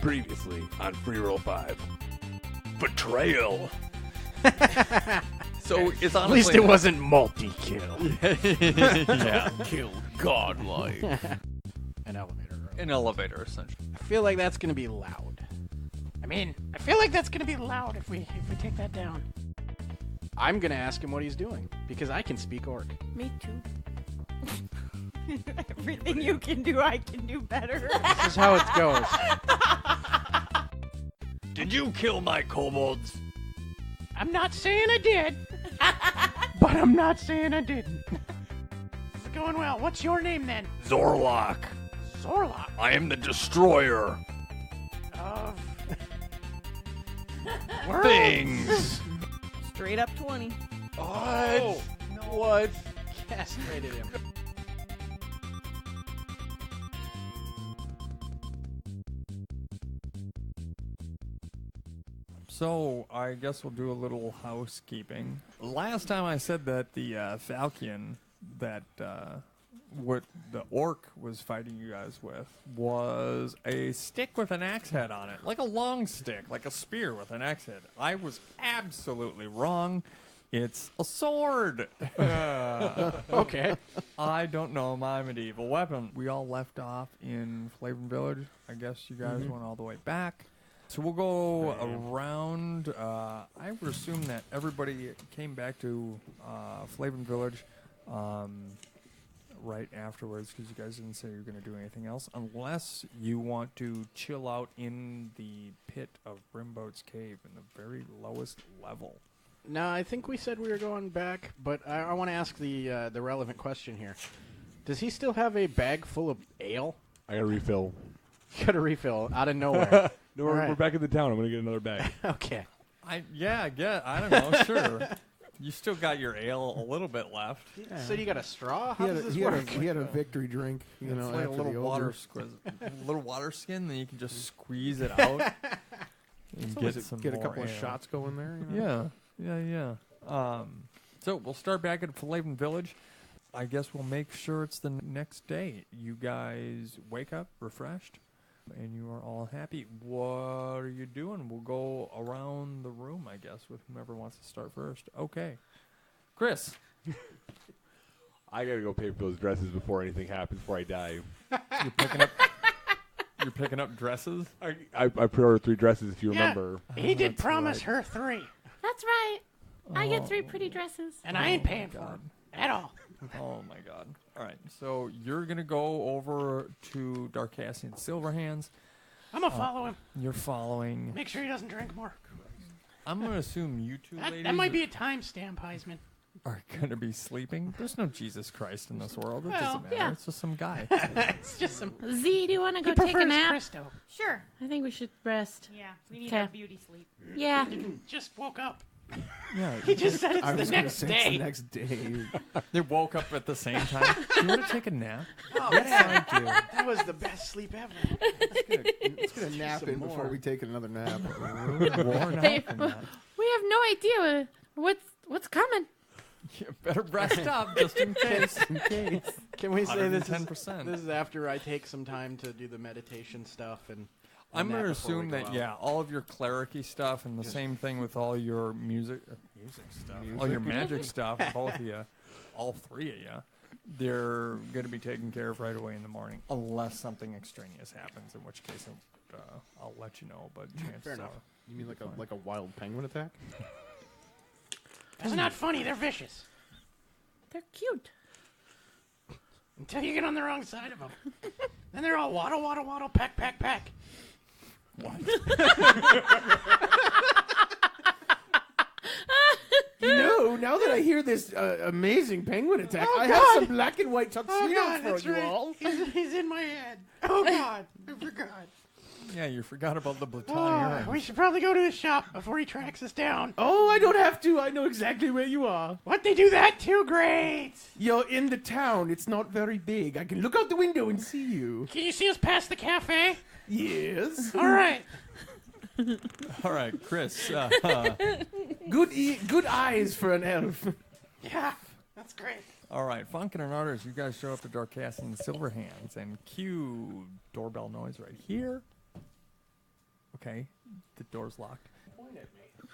Previously on Free Roll 5. Betrayal. So it's honestly... At least it wasn't multi-kill. yeah. Kill godlike. An elevator room. An elevator, essentially. I feel like that's going to be loud. I feel like that's going to be loud if we take that down. I'm going to ask him what he's doing, because I can speak Orc. Me too. Everything you can do, I can do better. This is how it goes. Did you kill my kobolds? I'm not saying I did, but I'm not saying I didn't. This is going well. What's your name, then? Zorlok. Zorlok. I am the destroyer. Of... Things. Straight up 20. What? What? Castrated him. So, I guess we'll do a little housekeeping. Last time I said that the falcon that what the orc was fighting you guys with was a stick with an axe head on it. Like a long stick, like a spear with an axe head. I was absolutely wrong. It's a sword. Okay. I don't know my medieval weapon. We all left off in Flavin Village. I guess you guys went all the way back. So we'll go around. I would assume that everybody came back to Flavin Village right afterwards because you guys didn't say you were going to do anything else, unless you want to chill out in the pit of Brimbote's cave in the very lowest level. No, I think we said we were going back, but I want to ask the relevant question here. Does he still have a bag full of ale? I got a refill. Got a refill out of nowhere. No, we're, All right. we're back in the town. I'm going to get another bag. Okay. I don't know, sure. You still got your ale a little bit left. So you got a straw? He How had, does a, this he, had a, work? he had a victory drink, you It's know, like a after little the water ogre. little water skin, then you can just squeeze it out and Get some a more couple of ale. shots going there. You know? Yeah. So we'll start back at Flavin Village. I guess we'll make sure it's the next day. You guys wake up refreshed, and you are all happy. What are you doing? We'll go around the room, I guess, with whomever wants to start first. Okay. Chris. I got to go pay for those dresses before anything happens, before I die. You're picking up dresses? I pre-ordered 3 dresses, if you Yeah. remember. He did That's promise right. her 3, That's right. I get Oh. 3 pretty dresses. and I ain't paying for God. them at all. Oh my God! All right, so you're gonna go over to Darkassian Silverhands. I'm going to follow him. You're following. Make sure he doesn't drink more. I'm gonna assume you two ladies That might be a timestamp, Heisman. are gonna be sleeping. There's no Jesus Christ in this world. It Well, doesn't matter. yeah. It's just some guy. It's just some... Z, do you want to He go take a prefers nap? Christo. Sure. I think we should rest. Yeah, we need 'Kay. our beauty sleep. Yeah. Just woke up. Yeah. He just said it's I the was going to next say day. it's the next day. They woke up at the same time. Do you want to take a nap? Oh, Yes, man. I do. That was the best sleep ever. Let's get a nap Some in more. before we take another nap. Worn out Hey, from that. We have no idea what's coming. You better rest up just in case. Can we say this is 110%. this is after I take some time to do the meditation stuff and I'm nap going to before we assume go that, out? yeah, all of your clericy stuff and the same thing with all your music stuff, all your magic stuff, both of you, all 3 of you, they're going to be taken care of right away in the morning, unless something extraneous happens, in which case I'll let you know, but chances Fair enough. are. You mean like a wild penguin attack? That's not funny. They're vicious. They're cute. Until you get on the wrong side of them. Then they're all waddle, waddle, waddle, peck, peck, peck. You know, now that I hear this amazing penguin attack, Oh, I God. have some black and white tuxedos Oh, God, for that's you right. all. He's in my head. Oh, God. I forgot. Yeah, you forgot about the baton Oh, we earrings. should probably go to his shop before he tracks us down. Oh, I don't have to. I know exactly where you are. What? They do that too? Great. You're in the town. It's not very big. I can look out the window and see you. Can you see us past the cafe? Yes. All right. All right, Chris. Good eyes for an elf. Yeah, that's great. All right, Funkin' and Arters, you guys show up to Darkassian Silverhands, and cue doorbell noise right here. Okay, the door's locked.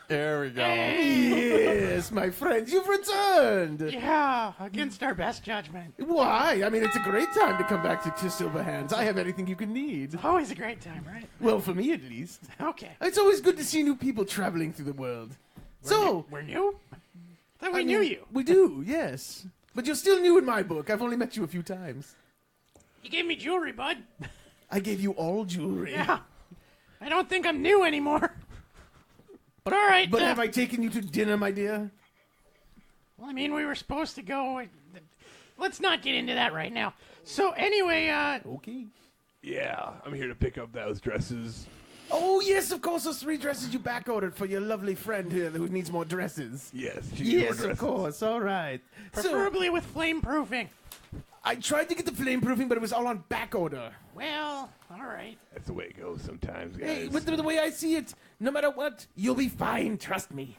There we go. Yes, my friends, you've returned. Yeah, against our best judgment. Why? I mean, it's a great time to come back to Silverhands. I have anything you can need. Always a great time, right? Well, for me at least. Okay. It's always good to see new people traveling through the world. We're new? Thought we knew you. We do, yes. But you're still new in my book. I've only met you a few times. You gave me jewelry, bud. I gave you all jewelry. Yeah. I don't think I'm new anymore. But all right. But have I taken you to dinner, my dear? Well, I mean, we were supposed to go. Let's not get into that right now. So anyway, Okay. Yeah, I'm here to pick up those dresses. Oh, yes, of course, those 3 dresses you back-ordered for your lovely friend here who needs more dresses. Yes. Yes, of course, all right. So, preferably with flame proofing. I tried to get the flame proofing, but it was all on back order. Well, all right. That's the way it goes sometimes, guys. Hey, but the way I see it, no matter what, you'll be fine, trust me.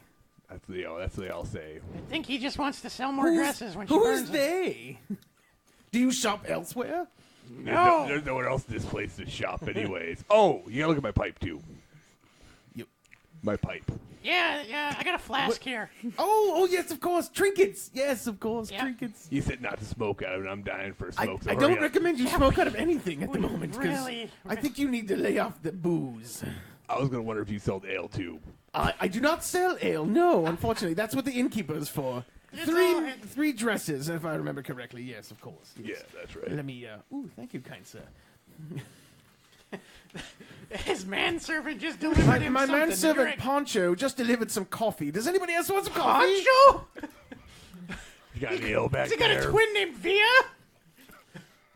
That's what they all say. I think he just wants to sell more dresses when she burns Who's them. they? Do you shop elsewhere? No. There's nowhere else in this place to shop anyways. Oh, you gotta look at my pipe, too. You- My pipe. Yeah, I got a flask here. Oh, yes, of course, trinkets. Yes, of course, Yeah. trinkets. You said not to smoke out of it. I'm dying for a I smoke, so I hurry don't up. recommend you smoke out of anything at the we moment, because really- I think you need to lay off the booze. I was gonna wonder if you sold ale, too. I do not sell ale, no, unfortunately. That's what the innkeeper's for. It's all right. Three dresses, if I remember correctly. Yes, of course. Yeah, that's right. Let me, thank you, kind sir. His manservant just delivered him My something to manservant drink. Poncho just delivered some coffee. Does anybody else want some coffee? Poncho? You got any ale back Has he got there? a twin named Via?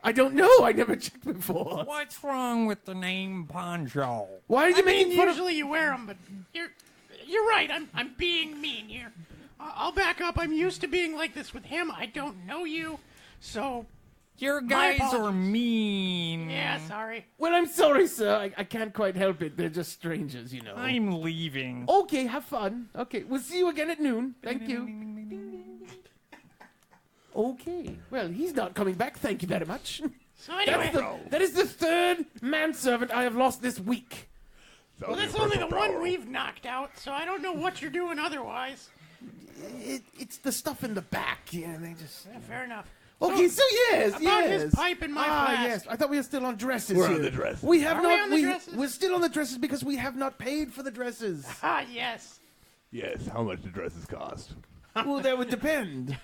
I don't know. I never checked before. What's wrong with the name Poncho? Why are you I mean, making fun of... usually you wear them, but you're right. I'm being mean here. I'll back up. I'm used to being like this with him. I don't know you, so Your My guys are apologies. mean. yeah, sorry. Well, I'm sorry, sir. I can't quite help it. They're just strangers, you know. I'm leaving. Okay, have fun. Okay, we'll see you again at noon. Thank you. Okay. Well, he's not coming back. Thank you very much. So anyway, That is the third manservant I have lost this week. well, that's only the one we've knocked out, so I don't know what you're doing otherwise. It's the stuff in the back. Yeah, they just... Yeah, fair enough. Okay, so yes, about yes. his pipe and my flask. yes. I thought we were still on dresses We're here. on the dresses. We have Are we not. on the dresses? We're still on the dresses because we have not paid for the dresses. Ah, yes. Yes, how much do dresses cost? Well, that would depend.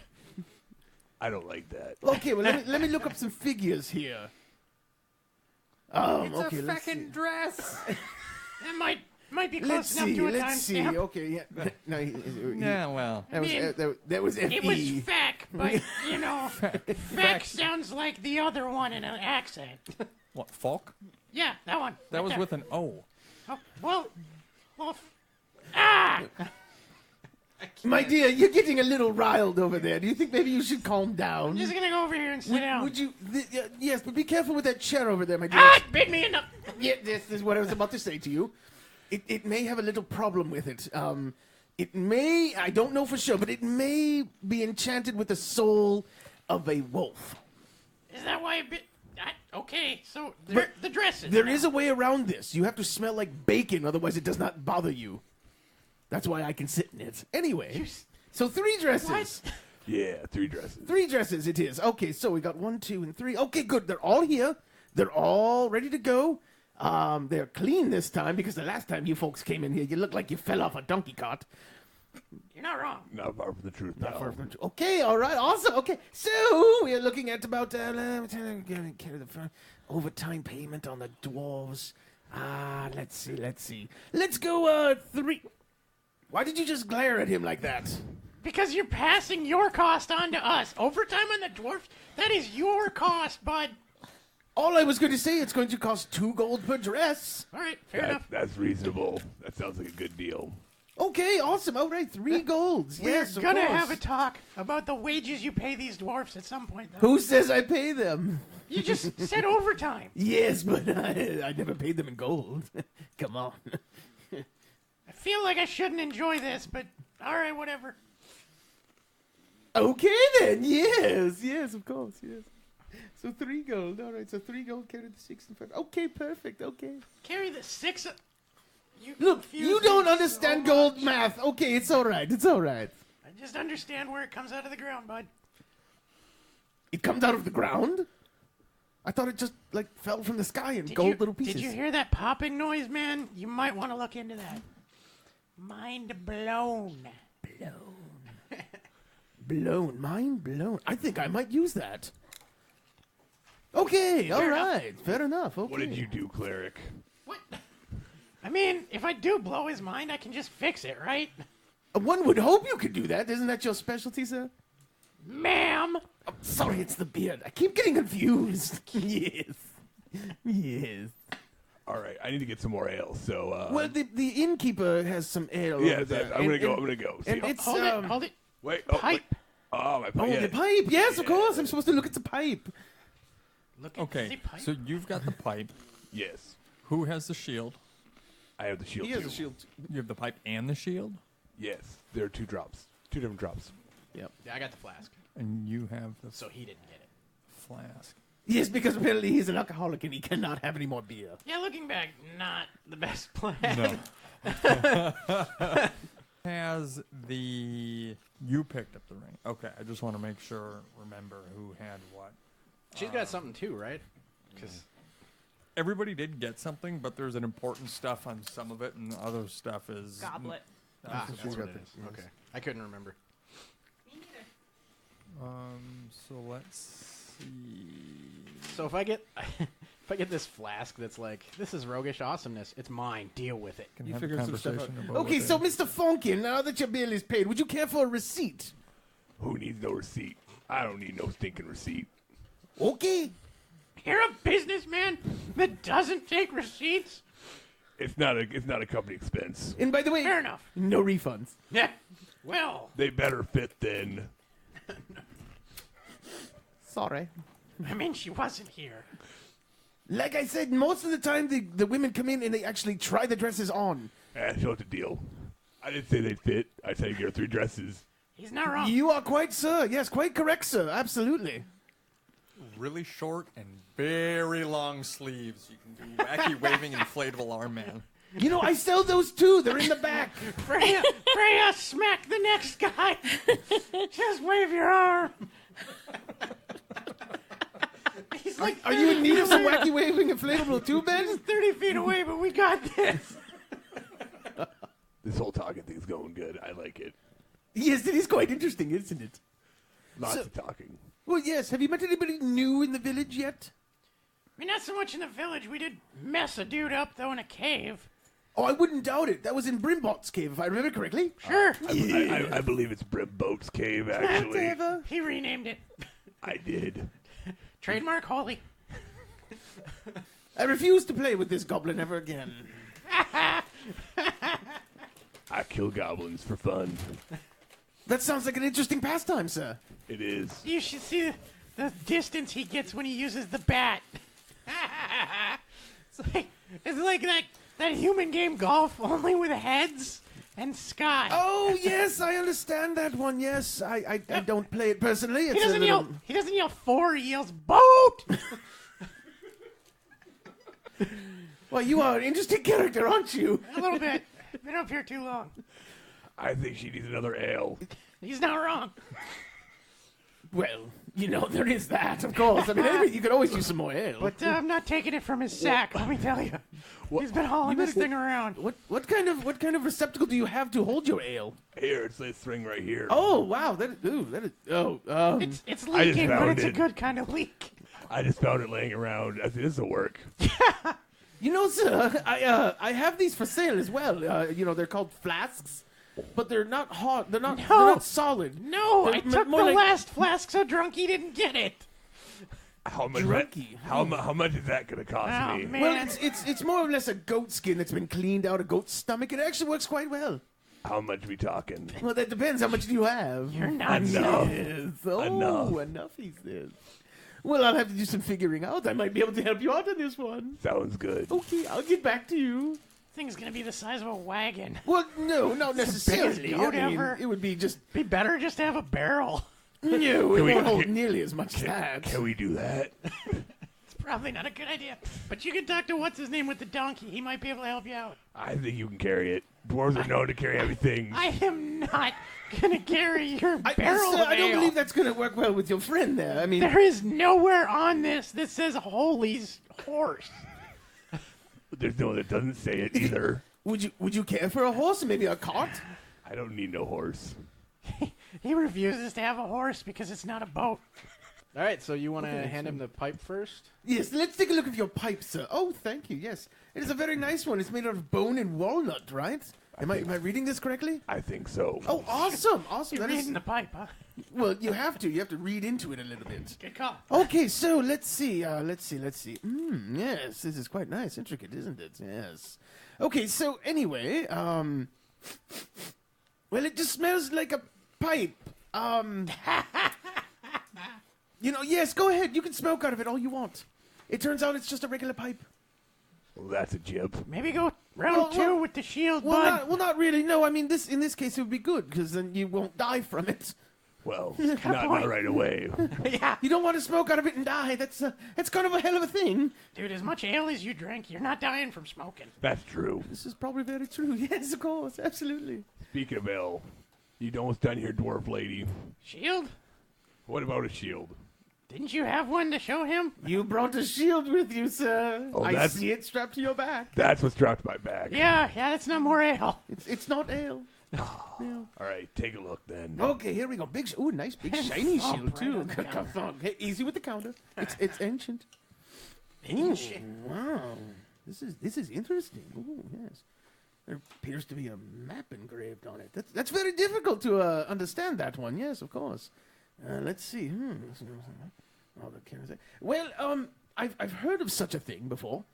I don't like that. Okay, well let me look up some figures here. Okay, let's see. dress. That might be close Let's enough see. to a Let's see. timestamp. Okay, yeah. No, Yeah, well. that was that was FE. It was feck, but you know, feck sounds like the other one in an accent. What, folk? Yeah, that one. That right was there. with an O. Oh, well. Ah! My dear, you're getting a little riled over there. Do you think maybe you should calm down? I'm just gonna go over here and sit down. Would you? Yes, but be careful with that chair over there, my dear. Ah! It bit me in the. Yeah, this is what I was about to say to you. It may have a little problem with it. It may, I don't know for sure, but it may be enchanted with the soul of a wolf. Is that why it bit? Okay, so But the dresses. There is a way around this. You have to smell like bacon, otherwise it does not bother you. That's why I can sit in it. Anyway, so 3 dresses. What? Yeah, 3 dresses. 3 dresses it is. Okay, so we got 1, 2, and 3. Okay, good. They're all here. They're all ready to go. They're clean this time because the last time you folks came in here, you looked like you fell off a donkey cart. You're not wrong. Not far from the truth, Not pal. far from the truth. Okay, all right, awesome. Okay, so we are looking at about overtime payment on the dwarves. Let's see. Let's go 3. Why did you just glare at him like that? Because you're passing your cost on to us. Overtime on the dwarfs, that is your cost, bud. All I was going to say, it's going to cost 2 gold per dress. All right, fair enough. That's reasonable. That sounds like a good deal. Okay, awesome. All right, 3 golds. Yes, We're of gonna course. have a talk about the wages you pay these dwarfs at some point, though. Who says I pay them? You just said overtime. Yes, but I never paid them in gold. Come on. I feel like I shouldn't enjoy this, but all right, whatever. Okay then. Yes, of course. Yes. So 3 gold. All right. So 3 gold carry the 6 and 5. Okay, perfect. Okay. Carry the 6. Look, confuse you me don't so understand much. gold math. Okay, it's all right. It's all right. I just understand where it comes out of the ground, bud. It comes out of the ground? I thought it just, like, fell from the sky in gold little pieces. Did you hear that popping noise, man? You might want to look into that. Mind blown. Blown. Mind blown. I think I might use that. Okay, all right. Fair enough. Okay. What did you do, cleric? What? I mean, if I do blow his mind, I can just fix it, right? One would hope you could do that. Isn't that your specialty, sir? Ma'am! Oh, sorry, it's the beard. I keep getting confused. Yes. Yes. All right, I need to get some more ale. So, Well, the innkeeper has some ale. yeah, over there. I'm gonna go. See, And it's Hold it. wait, Pipe. Wait. Oh, my pipe. Oh, yeah. the pipe. Yes, of course. I'm supposed to look at the pipe. Look at Okay, the pipe. so you've got the pipe. Yes, Who has the shield? I have the shield. He has too. a shield. You have the pipe and the shield? Yes, there are two different drops. Yeah, I got the flask, And you have the so he didn't get it. flask. Yes, because apparently he's an alcoholic and he cannot have any more beer. Yeah, looking back, not the best plan. No. Has the... You picked up the ring. Okay, I just want to make sure, remember who had what. She's got something too, right? Because Everybody did get something, but there's an important stuff on some of it, and the other stuff is... Goblet. that's she's what got it is. this. Okay, I couldn't remember. So let's see... So if I get this flask that's like, this is roguish awesomeness, it's mine. Deal with it. Can You have a figured some stuff out. conversation about Okay, what so they- Mr. Funkin, now that your bill is paid, would you care for a receipt? Who needs no receipt? I don't need no stinking receipt. Okay. You're a businessman that doesn't take receipts? It's not a company expense. And by the way, Fair enough. no refunds. Yeah. Well, They better fit then. Sorry. I mean, she wasn't here. Like I said, most of the time the women come in and they actually try the dresses on. That's not the deal. I didn't say they'd fit. I said get her 3 dresses. He's not wrong. You are quite, sir. Yes, quite correct, sir. Absolutely. Really short and very long sleeves. You can do wacky waving inflatable arm man. You know, I sell those too. They're in the back. Freya, smack the next guy. Just wave your arm. He's like, Are you in need of some wacky waving inflatable too, Ben? He's 30 feet away, but we got this. This whole talking thing's going good. I like it. Yes, it is quite interesting, isn't it? Lots So- of talking. Well, yes. Have you met anybody new in the village yet? I mean, not so much in the village. We did mess a dude up, though, in a cave. Oh, I wouldn't doubt it. That was in Brimbote's cave, if I remember correctly. Sure. I believe it's Brimbote's cave, actually. Whatever. He renamed it. I did. Trademark Holy. I refuse to play with this goblin ever again. I kill goblins for fun. That sounds like an interesting pastime, sir. It is. You should see the distance he gets when he uses the bat. It's like that human game golf, only with heads and sky. Oh, yes, I understand that one. Yes, I don't play it personally. It's He doesn't a yell. little... He doesn't yell 4. He yells boat. Well, you are an interesting character, aren't you? A little bit. Been up here too long. I think she needs another ale. He's not wrong. Well, you know, there is that, of course. I mean, you could always use some more ale. But I'm not taking it from his sack. Let me tell you. He's been hauling this thing around. What kind of receptacle do you have to hold your ale? Here, it's this thing right here. Oh, wow. That is... It's I just leaking, but found it's a it. good kind of leak. I just found it laying around. I said, this will work. You know, sir, I have these for sale as well. You know, they're called flasks, but they're not hot. They're not solid. No, They're I took the more like- last flask so drunk he didn't get it. How much? Drunky. How much is that going to cost Oh, me? man. Well, it's more or less a goat skin that's been cleaned out of goat's stomach. It actually works quite well. How much we talking? Well, that depends. How much do you have? You're not Enough. Yes. Oh, Enough. enough, he says. Well, I'll have to do some figuring out. I might be able to help you out on this one. Sounds good. Okay, I'll get back to you. Thing's gonna be the size of a wagon. Well, no, not necessarily. biggest goat I mean, ever. it would be just... Be better just to have a barrel. No, it we- won't hold can- nearly as much as that. Can we do that? It's probably not a good idea. But you can talk to what's his name with the donkey. He might be able to help you out. I think you can carry it. Dwarves are known to carry everything. I am not gonna carry your barrel of I don't ale. believe that's going to work well with your friend there. I mean, There is nowhere on this that says Holy's horse. There's no one that doesn't say it either. would you care for a horse? Maybe a cart? I don't need no horse. He refuses to have a horse because it's not a boat. All right, so you want to hand him the pipe first? Yes, let's take a look at your pipe, sir. Oh, thank you. Yes, it is a very nice one. It's made out of bone and walnut, right? Am I reading this correctly? I think so. Oh, awesome, awesome. You're That is, reading the pipe, huh? well, you have to read into it a little bit. Good call. Okay, so let's see. Let's see. Yes, this is quite nice, intricate, isn't it? Yes. Okay, so anyway, well, it just smells like a pipe. Yes, go ahead. You can smoke out of it all you want. It turns out it's just a regular pipe. Well, that's a jib. Maybe go round two with the shield, bud. Not really. No, I mean, in this case, it would be good, because then you won't die from it. Well, not right away. Yeah. You don't want to smoke out of it and die. That's kind of a hell of a thing. Dude, as much ale as you drink, you're not dying from smoking. That's true. This is probably very true. Yes, of course. Absolutely. Speaking of ale, you almost done here, dwarf lady. Shield? What about a shield? Didn't you have one to show him? You brought a shield with you, sir. Oh, I that's- see it strapped to your back. That's what's dropped my back. Yeah, that's not more ale. It's not ale. All right, take a look then. Okay, here we go. Nice big shiny Thump shield right too. on the counter. Hey, easy with the counter. It's ancient. Wow, this is interesting. Ooh, yes. There appears to be a map engraved on it. That's very difficult to understand that one. Yes, of course. Let's see. Oh, the camera's there. Well, I've heard of such a thing before.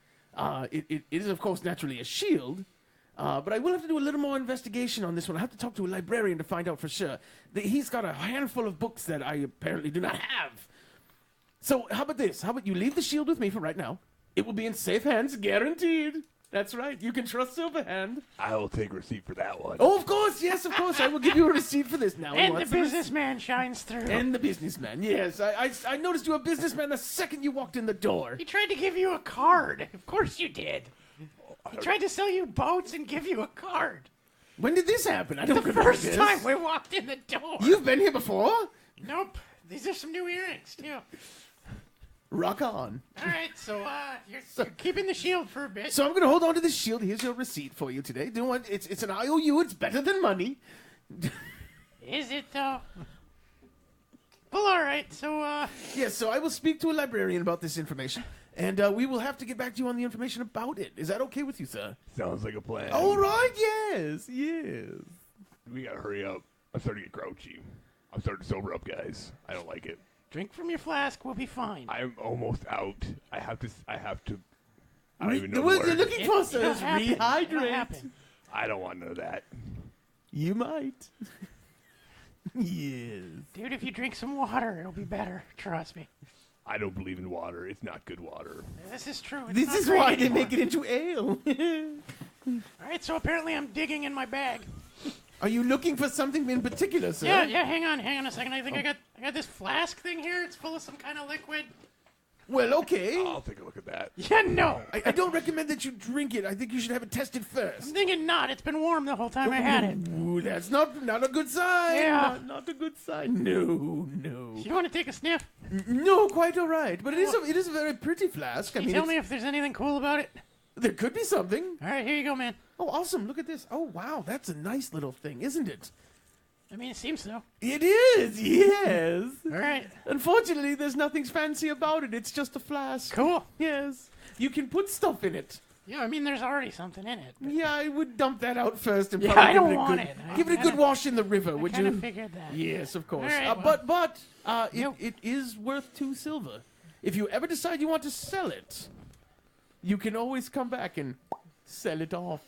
It is of course naturally a shield. But I will have to do a little more investigation on this one. I have to talk to a librarian to find out for sure. He's got a handful of books that I apparently do not have. So how about this? How about you leave the shield with me for right now? It will be in safe hands, guaranteed. That's right. You can trust Silverhand. I will take receipt for that one. Oh, of course. Yes, of course. I will give you a receipt for this now. And the What's receipt? businessman shines through. And the businessman. Yes, I noticed you were a businessman the second you walked in the door. He tried to give you a card. Of course you did. He tried to sell you boats and give you a card. When did this happen? I don't The remember first this. time we walked in the door. You've been here before? Nope. These are some new earrings, too. Rock on. All right, so you're keeping the shield for a bit. So I'm going to hold on to this shield. Here's your receipt for you today. Do you want, it's an IOU. It's better than money. Is it, though? Well, all right, so, Yes, so I will speak to a librarian about this information, and we will have to get back to you on the information about it. Is that okay with you, sir? Sounds like a plan. All right, yes, yes. We gotta hurry up. I'm starting to get grouchy. I'm starting to sober up, guys. I don't like it. drink from your flask. We'll be fine. I'm almost out. I have to. I don't even know the What you're word. looking for, sir, It'll is happen. It'll rehydrate. happen. I don't want none of that. You might. Yes. Dude, if you drink some water, it'll be better. Trust me. I don't believe in water. It's not good water. This is true. It's This not is great why they anymore. make it into ale. All right, so apparently I'm digging in my bag. Are you looking for something in particular, sir? Yeah. Hang on a second. I think I got this flask thing here. It's full of some kind of liquid. Well, okay. I'll take a look at that. Yeah, no. I don't recommend that you drink it. I think you should have it tested I'm first. thinking not. It's been warm the whole time I had it. Ooh, that's not a good sign. Yeah. Not a good sign. No. You want to take a sniff? No, quite all right. But it is a very pretty flask. Can you tell me if there's anything cool about it? There could be something. All right, here you go, man. Oh, awesome. Look at this. Oh, wow. That's a nice little thing, isn't it? I mean, it seems so. It is, yes. All right. Unfortunately, there's nothing fancy about it. It's just a flask. Cool. Yes. You can put stuff in it. Yeah, I mean, there's already something in it. Yeah, I would dump that out first and Yeah, probably I give don't it a want good, it. give it a good kinda- wash in the river, would I kind you? of figured that. Yes, of course. All right, but Nope. it is worth 2 silver. If you ever decide you want to sell it, you can always come back and sell it off.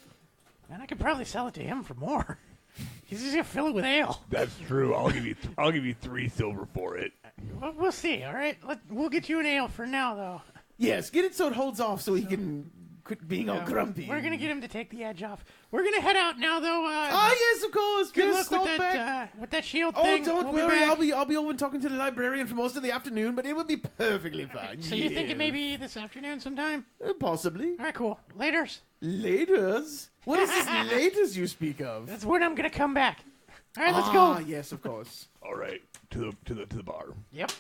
Man, I could probably sell it to him for more. He's just gonna fill it with ale. That's true. I'll give you 3 silver for it. We'll see. All right, we'll get you an ale for now, though. Yes, get it so it holds off so he can quit being all grumpy. We're gonna get him to take the edge off. We're gonna head out now, though. Yes, of course. Good Yes, luck stop back. with that shield Oh, thing. don't We'll worry. be back. I'll be over and talking to the librarian for most of the afternoon, but it will be perfectly fine. So you think it may be this afternoon sometime? Possibly. All right, cool. Laters. Laters? What is this laters you speak of? That's when I'm gonna come back. All right, let's Ah, go. yes, of course. All right, to the bar. Yep.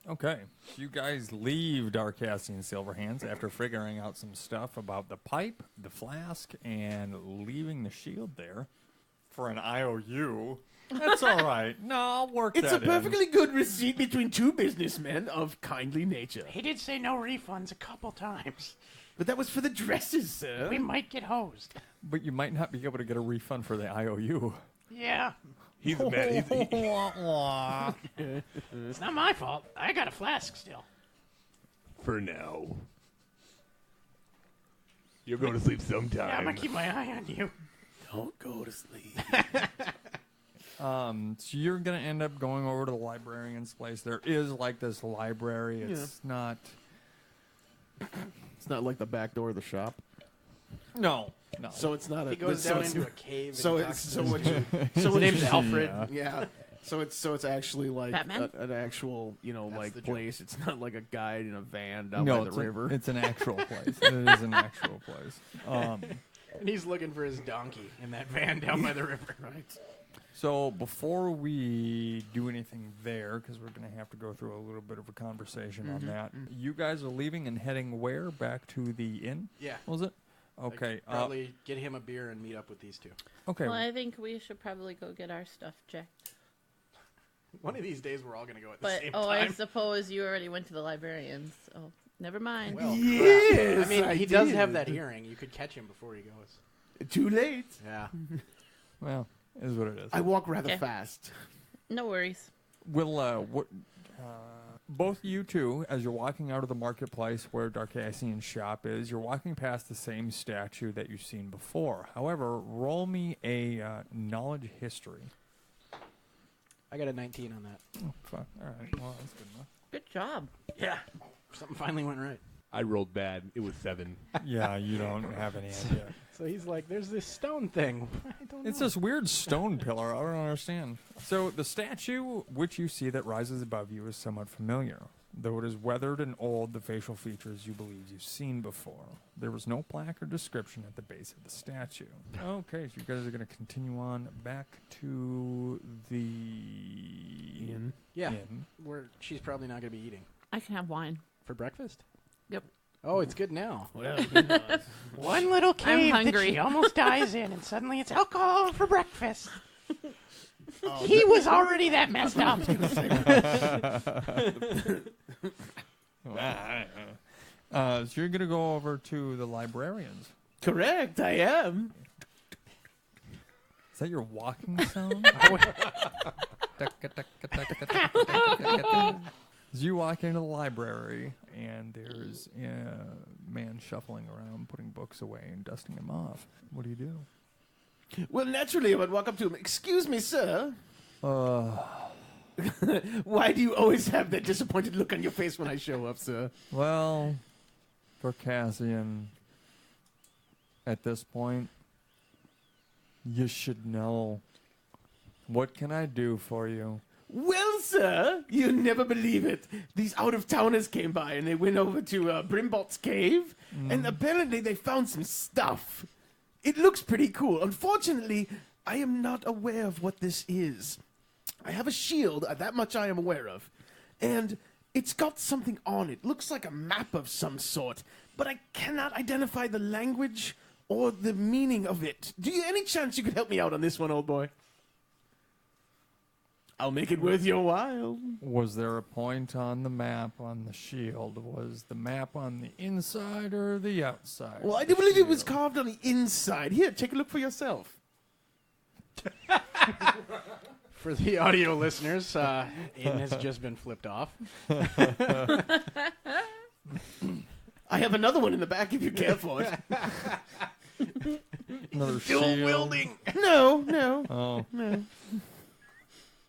Okay. You guys leave Darkassian Silverhands after figuring out some stuff about the pipe, the flask, and leaving the shield there for an IOU. That's all right. No, I'll work It's that a perfectly good receipt between two businessmen of kindly nature. He did say no refunds a couple times. But that was for the dresses, sir. We might get hosed. But you might not be able to get a refund for the IOU. Yeah. He's a man. It's not my fault. I got a flask still. For now. You're going to sleep sometime. Yeah, I'm gonna keep my eye on you. Don't go to sleep. So you're going to end up going over to the librarian's place. There is like this library. It's not... It's not like the back door of the shop. No. So it's not a. He goes so down it's into not- a cave. So and it's talks so to what his- you. So His what name's you- Alfred. Yeah. So it's actually like Batman? an actual That's like the joke. place. It's not like a guide in a van down No, by the river. it's an actual place. It is an actual place. And he's looking for his donkey in that van down by the river. Right. So before we do anything there, because we're going to have to go through a little bit of a conversation on that, you guys are leaving and heading where? Back to the inn? Yeah. Was it? Okay. Probably get him a beer and meet up with these two. Okay. Well, I think we should probably go get our stuff checked. One of these days, we're all gonna go at the But same I time. suppose you already went to the librarians. So never mind. Well, Yes, I mean, I he does did. have that hearing. You could catch him before he goes. Too late. Yeah. Well, it is what it is. I walk rather Okay. fast. No worries. Will both you two, as you're walking out of the marketplace where Darkassian's shop is, you're walking past the same statue that you've seen before. However, roll me a knowledge history. I got a 19 on that. Oh, fuck. All right. Well, that's good enough. Good job. Yeah. Something finally went right. I rolled bad. It was 7. Yeah, you don't have any idea. So he's like, "There's this stone thing." I don't know. It's this weird stone pillar. I don't understand. So the statue which you see that rises above you is somewhat familiar. Though it is weathered and old, the facial features you believe you've seen before. There was no plaque or description at the base of the statue. Okay, so you guys are going to continue on back to the inn. Yeah. Inn. She's probably not gonna be eating I can have wine. for breakfast. Yep. Oh, it's good now. Well, One little I'm cave that hungry. she almost dies in, and suddenly it's alcohol for breakfast. He was already that messed up. So you're going to go over to the librarians. correct. I am. Is that your walking sound? As you walk into the library, and there's a man shuffling around, putting books away and dusting them off. What do you do? Well, naturally, I would walk up to him. Excuse me, sir. Why do you always have that disappointed look on your face when I show up, sir? Well, for Cassian, at this point, you should know. What can I do for you? Well, sir, you never believe it. These out-of-towners came by, and they went over to Brimbote's cave, and apparently they found some stuff. It looks pretty cool. Unfortunately, I am not aware of what this is. I have a shield, that much I am aware of, and it's got something on it. Looks like a map of some sort, but I cannot identify the language or the meaning of it. Do you any chance you could help me out on this one, old boy? I'll make it worth your while. Was there a point on the map on the shield? Was the map on the inside or the outside? Well, I of do the believe it was shield? carved on the inside. Here, take a look for yourself. For the audio listeners, Aiden has just been flipped off. I have another one in the back if you care for it. Another Dual shield. wielding. No. Oh. No.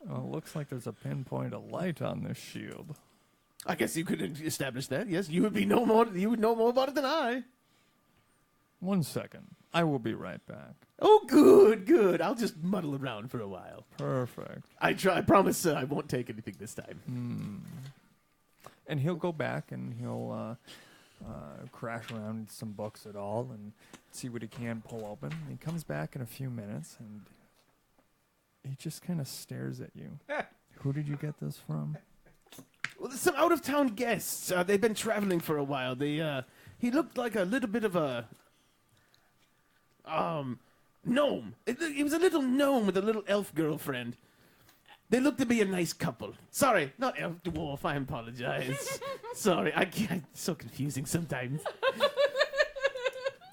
Oh, looks like there's a pinpoint of light on this shield. I guess you could establish that. Yes, you would know more about it than I. 1 second. I will be right back. Oh, good. I'll just muddle around for a while. Perfect. I promise, I won't take anything this time. And he'll go back and he'll crash around some books at all and see what he can pull open. And he comes back in a few minutes and he just kind of stares at you. Who did you get this from? Well, there's some out-of-town guests. They've been traveling for a while. He looked like a little bit of a gnome. He was a little gnome with a little elf girlfriend. They looked to be a nice couple. Sorry, not elf, dwarf. I apologize. Sorry, it's so confusing sometimes.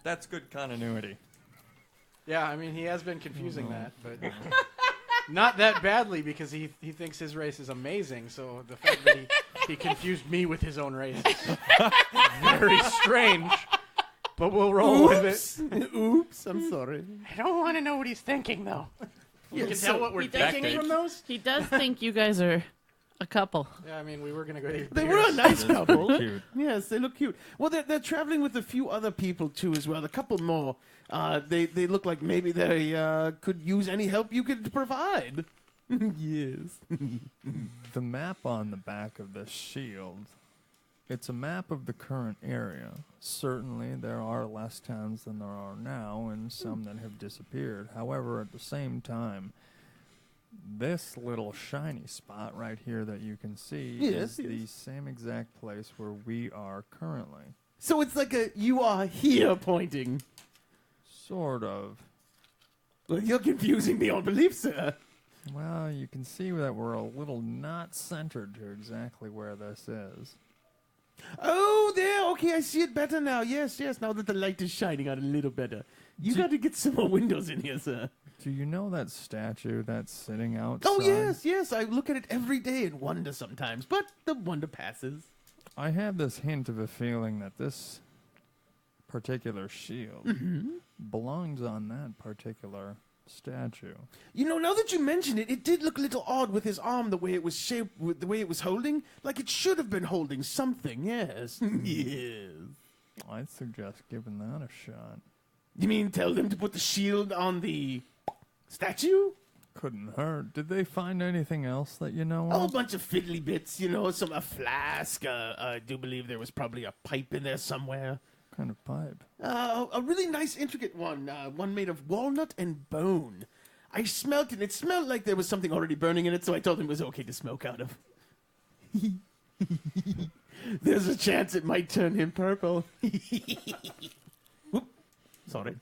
That's good continuity. Yeah, I mean, he has been confusing that, but not that badly because he thinks his race is amazing. So the fact that he confused me with his own race is very strange. But we'll roll with it. Oops, I'm sorry. I don't want to know what he's thinking, though. You can tell what we're he does thinking think- from those. He does think you guys are a couple. Yeah, I mean, we were gonna go. They were a nice couple. Cute. Yes, they look cute. Well, they're traveling with a few other people too, as well. A couple more. They look like maybe they could use any help you could provide. Yes. The map on the back of this shield, it's a map of the current area. Certainly, there are less towns than there are now, and some that have disappeared. However, at the same time, this little shiny spot right here that you can see is the same exact place where we are currently. So it's like you are here pointing. Sort of. Well, you're confusing beyond belief, sir. Well, you can see that we're a little not centered to exactly where this is. Oh, there. Okay, I see it better now. Yes. Now that the light is shining out a little better. You got to get some more windows in here, sir. Do you know that statue that's sitting outside? Oh, yes. I look at it every day and wonder sometimes, but the wonder passes. I have this hint of a feeling that this particular shield belongs on that particular statue. You know, now that you mention it, it did look a little odd with his arm, the way it was shaped, with the way it was holding. Like it should have been holding something, yes. Yes. I'd suggest giving that a shot. You mean tell them to put the shield on the statue? Couldn't hurt. Did they find anything else that you know A whole of? bunch of fiddly bits, a flask. I do believe there was probably a pipe in there somewhere. What kind of pipe? A really nice, intricate one. One made of walnut and bone. I smelt it. It smelled like there was something already burning in it, so I told him it was okay to smoke out of. There's a chance it might turn him purple. Whoop. Sorry.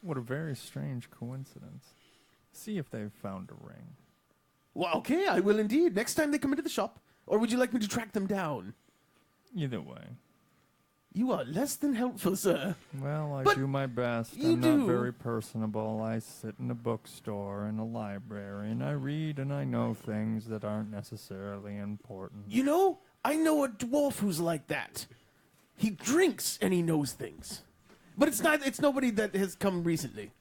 What a very strange coincidence. See if they've found a ring. Well, okay, I will indeed. Next time they come into the shop. Or would you like me to track them down? Either way. You are less than helpful, sir. Well, I But do my best. you I'm do. not very personable. I sit in a bookstore and a library, and I read and I know things that aren't necessarily important. You know, I know a dwarf who's like that. He drinks and he knows things. But it's nobody that has come recently.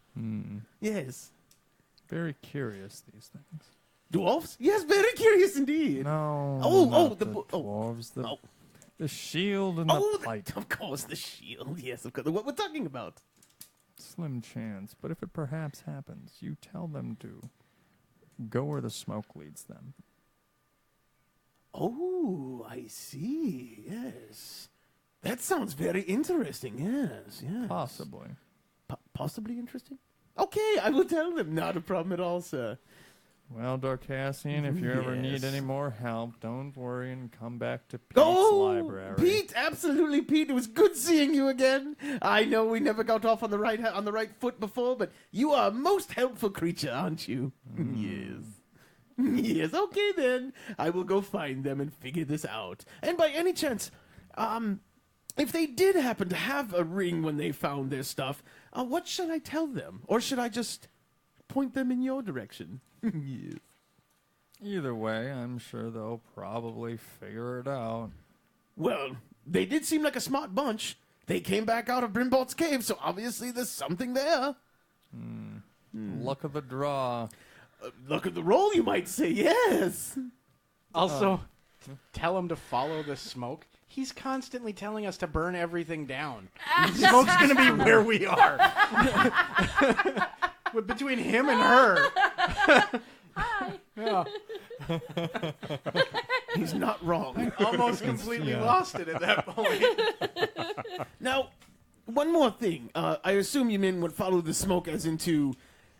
Yes. Very curious, these things. Dwarfs? Yes, very curious indeed. No. Oh, not the the dwarves. oh. The shield and the pipe. Of course, the shield. Yes, of course. What we're talking about. Slim chance, but if it perhaps happens, you tell them to go where the smoke leads them. Oh, I see. Yes. That sounds very interesting. Yes. Possibly. Possibly interesting? Okay, I will tell them. Not a problem at all, sir. Well, Darcassian, if you ever need Yes. any more help, don't worry and come back to Pete's library. Pete, absolutely, Pete. It was good seeing you again. I know we never got off on the right foot before, but you are a most helpful creature, aren't you? Yes. Yes. Okay, then I will go find them and figure this out. And by any chance, if they did happen to have a ring when they found their stuff, what should I tell them, or should I just point them in your direction? Yes. Either way, I'm sure they'll probably figure it out. Well, they did seem like a smart bunch. They came back out of Brimbote's cave, so obviously there's something there. Luck of the draw. Luck of the roll, you might say, yes. Also, tell him to follow the smoke. He's constantly telling us to burn everything down. Smoke's going to be where we are. But between him and her. Hi. Yeah, He's not wrong. almost completely lost it at that point. Now, one more thing. I assume you mean would follow the smoke as into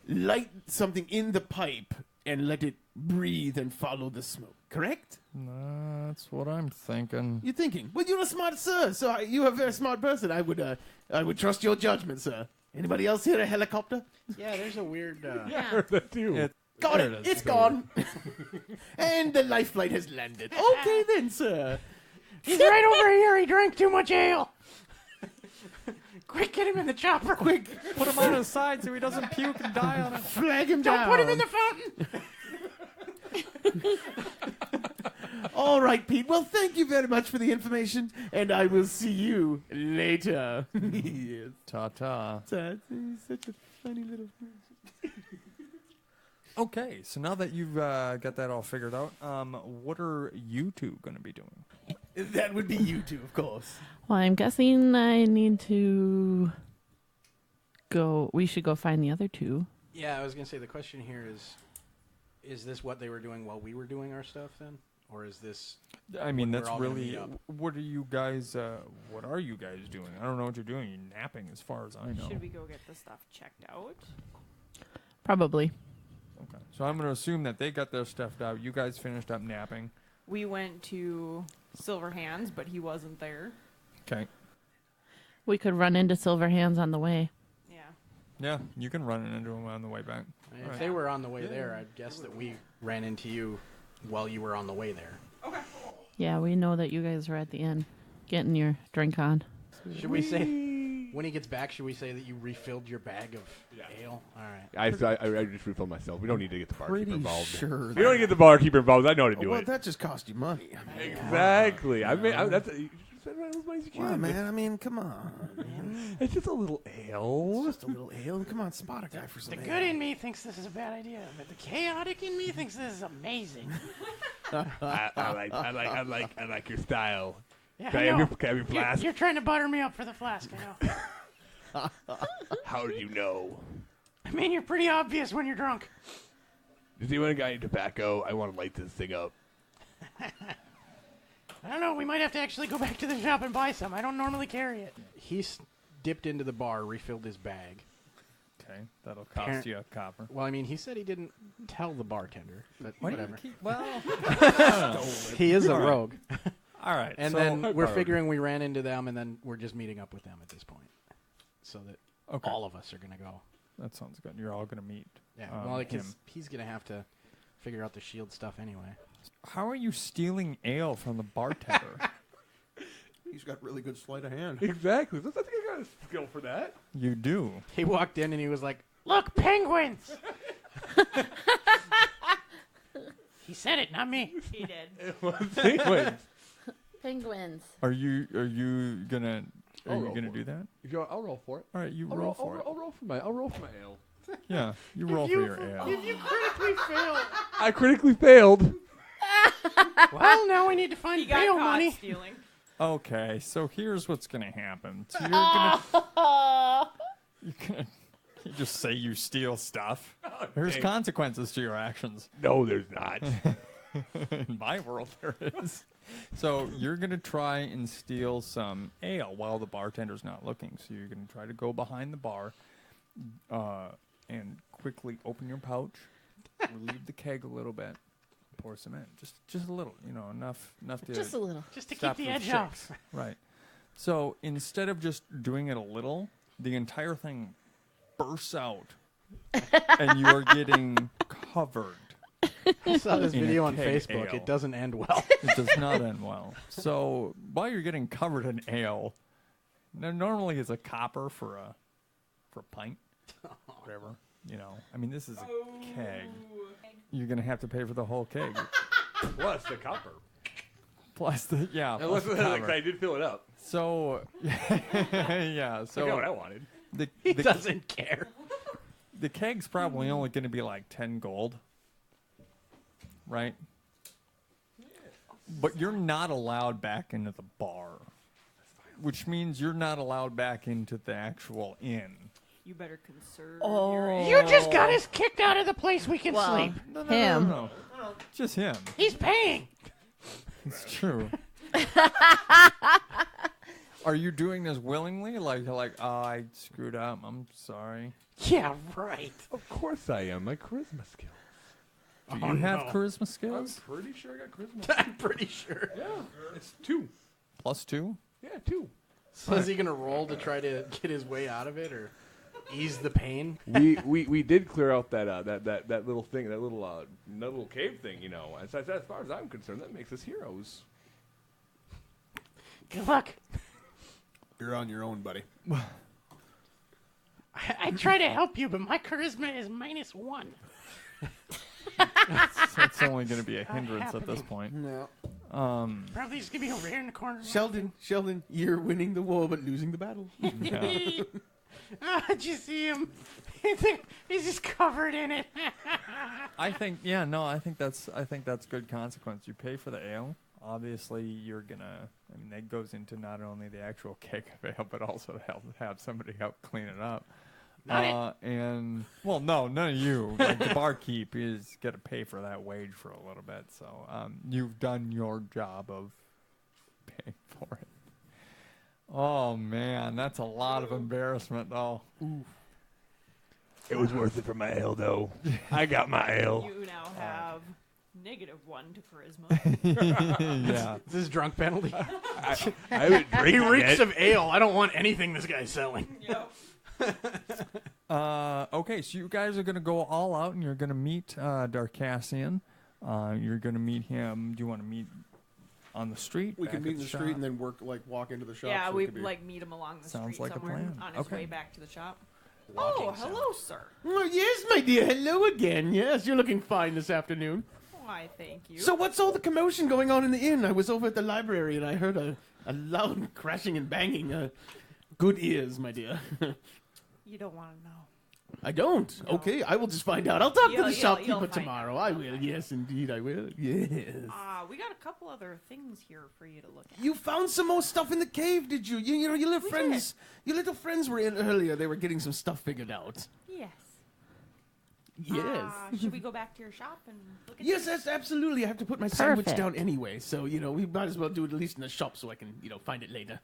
light something in the pipe and let it breathe and follow the smoke, correct? That's what I'm thinking. You're thinking. Well, you're a smart sir, so you're a very smart person. I would trust your judgment, sir. Anybody else hear a helicopter? Yeah, there's a weird... Yeah. That too. Got There it. it is. It's gone. And the life flight has landed. Okay then, sir. He's right over here. He drank too much ale. Quick, get him in the chopper. Quick. Put him on his side so he doesn't puke and die on it. Flag him Don't down. put him in the fountain. All right, Pete. Well, thank you very much for the information, and I will see you later. Yes. Ta-ta. That's such a funny little... Okay, so now that you've got that all figured out, what are you two going to be doing? That would be you two, of course. Well, I'm guessing I need to go. We should go find the other two. Yeah, I was going to say the question here is this what they were doing while we were doing our stuff then? Or is this... I mean, When we're that's all gonna really... meet up. What are you guys doing? I don't know what you're doing. You're napping as far as I know. Should we go get the stuff checked out? Probably. Okay. So I'm going to assume that they got their stuff out. You guys finished up napping. We went to Silver Hands, but he wasn't there. Okay. We could run into Silver Hands on the way. Yeah. Yeah, you can run into them on the way back. If Right. they were on the way there, I'd guess that we ran into you while you were on the way there. Yeah, we know that you guys were at the inn getting your drink on. Should we say, when he gets back, should we say that you refilled your bag of ale? All right. I just refilled myself. We don't need to get the barkeeper Pretty involved. sure. We don't need to get the barkeeper involved. I know how to do Well, it. that just cost you money. Exactly. That's you should spend as much as you Wow, can. man. I mean, come on, man. It's just a little ale. Just a little ale. Come on, spot a guy for some The ale. good in me thinks this is a bad idea, but the chaotic in me thinks this is amazing. I like your style. Yeah, Can I I have know. your, can I have your flask? You're trying to butter me up for the flask, I know. How do you know? I mean, you're pretty obvious when you're drunk. Does anyone got any tobacco? I want to light this thing up. I don't know. We might have to actually go back to the shop and buy some. I don't normally carry it. He's dipped into the bar, refilled his bag. Okay, that'll cost Parent- you a copper. Well, I mean, he said he didn't tell the bartender, but whatever. Well, He is a rogue. all right. And so, then we're figuring we ran into them, and then we're just meeting up with them at this point, so that okay, all of us are going to go. that sounds good. You're all going to meet. Yeah, him. well, because he's going to have to figure out the shield stuff anyway. How are you stealing ale from the bartender? He's got really good sleight of hand. Exactly. I think I got a skill for that. You do. He walked in and he was like, "Look, penguins!" He said it, not me. He did. Penguins. Penguins. Are you gonna I'll roll for do that? I'll roll for it. All right, you roll for it. I'll roll for my ale. Yeah, you roll for your ale. If you critically fail, I critically failed. well, now we need to find He got bail caught money. stealing. Okay, so here's what's gonna happen. So you're gonna you just say you steal stuff. There's dang. consequences to your actions. No, there's not. In my world, there is. So you're gonna try and steal some ale while the bartender's not looking. So you're gonna try to go behind the bar, and quickly open your pouch, relieve the keg a little bit, pour some in, just a little, enough to Just a little. Just to keep stop the those edge shakes. off. Right. So instead of just doing it a little, the entire thing bursts out, and you are getting covered. I saw this In a video on keg Facebook. ale. It doesn't end well. It does not end well. So while you're getting covered in ale, now normally it's a copper for a pint, whatever. I mean, this is a keg. You're gonna have to pay for the whole keg, Plus the copper. plus the Unless plus the copper. I did fill it up. So yeah, So I got what I so wanted. He the doesn't care. the keg's probably only going to be like 10 gold, right? But you're not allowed back into the bar, which means you're not allowed back into the actual inn. You better conserve Oh. your You just got us kicked out of the place we can Well, sleep. him. No. Just him. He's paying. It's true. Are you doing this willingly? Like, oh, I screwed up. I'm sorry. Yeah, right. Of course I am. My charisma skills. Do you have charisma I'm skills? pretty sure I got charisma. I'm pretty sure. Yeah, it's 2. +2? Yeah, 2. So is he gonna roll to try to get his way out of it, or ease the pain? we did clear out that little thing, that little cave thing, you know. As far as I'm concerned, that makes us heroes. Good luck. You're on your own, buddy. I try to help you, but my charisma is -1. That's only going to be a hindrance at this point. No. Probably just gonna be over here in the corner. Sheldon, you're winning the war but losing the battle. Yeah. Did you see him? He's just covered in it. I think that's good consequence. You pay for the ale. Obviously, you're gonna. I mean, that goes into not only the actual keg of ale, but also to have somebody help clean it up. And well, no, none of you. Like the barkeep is gonna pay for that wage for a little bit. So you've done your job of paying for it. Oh man, that's a lot of embarrassment, though. It was worth it for my ale, though. I got my ale. You now have -1 to charisma. Yeah. Is this drunk penalty? I haven't drank He reeks yet. of ale. I don't want anything this guy's selling. Yep. Okay, so you guys are gonna go all out, and you're gonna meet Darcassian. You're gonna meet him. Do you want to meet on the street? We can back meet at in the shop? street and then walk into the shop. Yeah, so it we could be- meet him along the Sounds street like a somewhere plan. on his Okay. way back to the shop. Walking Oh, hello, sir. Oh, yes, my dear. Hello again. Yes, you're looking fine this afternoon. Why, thank you. So what's all the commotion going on in the inn? I was over at the library and I heard a loud crashing and banging. Good ears, my dear. You don't want to know. I don't. No. Okay, I will just find out. I'll talk to the You'll shopkeeper find tomorrow. out. I will. Yes, indeed, I will. Yes. We got a couple other things here for you to look at. You found some more stuff in the cave, did you? You know, your little We friends. Your little friends were in earlier. They were getting some stuff figured out. Yes. Yes. Should we go back to your shop and look at Yes, this? that's absolutely. I have to put my sandwich Perfect. down anyway, so we might as well do it at least in the shop so I can find it later.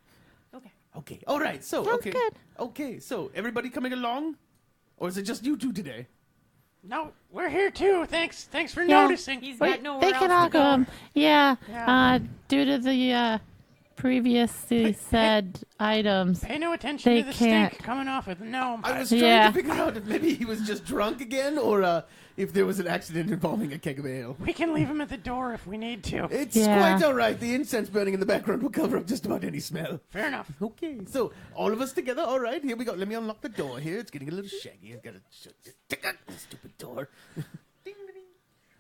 Okay. Okay. All right. So Sounds okay. good. Okay. So everybody coming along, or is it just you two today? No, we're here too. Thanks for Yeah. noticing. He's Wait, got nowhere they else can to all go. go. Yeah. Yeah. Due to the previously said items. Pay no attention They to the can't. stink coming off of the gnome. I was trying Yeah. to figure out if maybe he was just drunk again, or if there was an accident involving a keg of ale. We can leave him at the door if we need to. It's Yeah. quite all right. The incense burning in the background will cover up just about any smell. Fair enough. Okay, so all of us together. All right, here we go. Let me unlock the door here. It's getting a little shaggy. I've got to shut this stupid door. Ding, ding.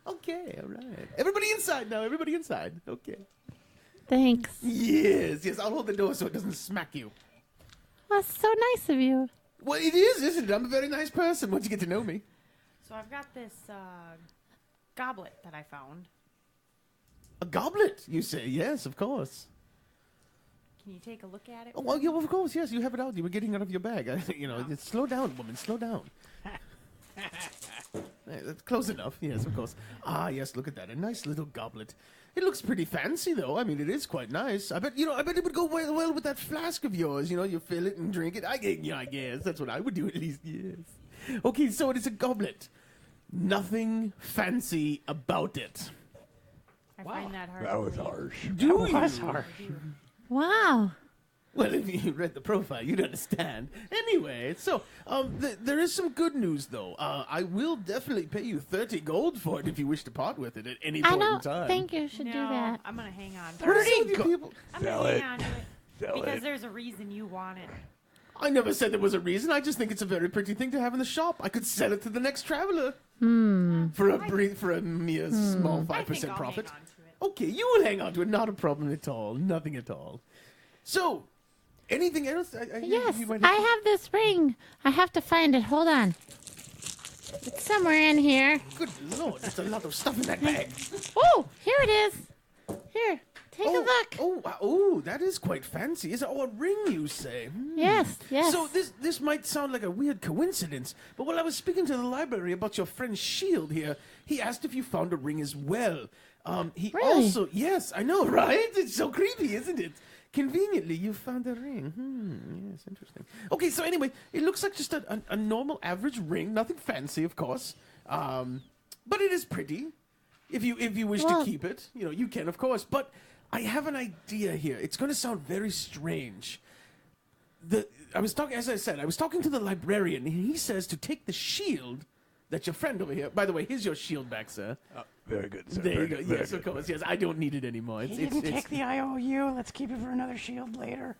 Okay, all right. Everybody inside now. Everybody inside. Okay. Thanks. Yes. I'll hold the door so it doesn't smack you. That's so nice of you. Well, it is, isn't it? I'm a very nice person once you get to know me. So I've got this goblet that I found. A goblet, you say? Yes, of course. Can you take a look at it? Oh, well, yeah, of course, yes. You have it out. You were getting it out of your bag. Just slow down, woman. Slow down. That's close enough. Yes, of course. Ah, yes. Look at that. A nice little goblet. It looks pretty fancy, though. I mean, it is quite nice. I bet it would go well with that flask of yours. You fill it and drink it. I guess that's what I would do at least. Yes. Okay, so it is a goblet. Nothing fancy about it. I find that hard. That to was believe. harsh. That was hard. I do. Wow. Well, if you read the profile, you'd understand. Anyway, so there is some good news, though. I will definitely pay you 30 gold for it if you wish to part with it at any I point in don't time. think you should No, do that. I'm gonna hang on. to What is it. it with you people? I'm Sell gonna it. hang on to it Sell because it. there's a reason you want it. I never said there was a reason. I just think it's a very pretty thing to have in the shop. I could sell it to the next traveler for a mere small I think 5% I'll profit. hang on to it. Okay, you will hang on to it. Not a problem at all. Nothing at all. So, anything else? Yes, you might I have this ring. I have to find it. Hold on. It's somewhere in here. Good lord, there's a lot of stuff in that bag. Oh, here it is. Here, take a look. Oh, that is quite fancy. Is it a ring, you say? Yes. So this might sound like a weird coincidence, but while I was speaking to the library about your friend's shield here, he asked if you found a ring as well. He Really? also, yes, I know, right? It's so creepy, isn't it? Conveniently, you found a ring. Yes, interesting. Okay, so anyway, it looks like just a normal average ring, nothing fancy, of course, but it is pretty. If you wish to keep it, you can, of course. But I have an idea here. It's going to sound very strange. I was talking to the librarian, and he says to take the shield that your friend over here. By the way, here's your shield back, sir. Very good, sir. There you go. Yes, of course. Yes, I don't need it anymore. He didn't take the IOU. Let's keep it for another shield later.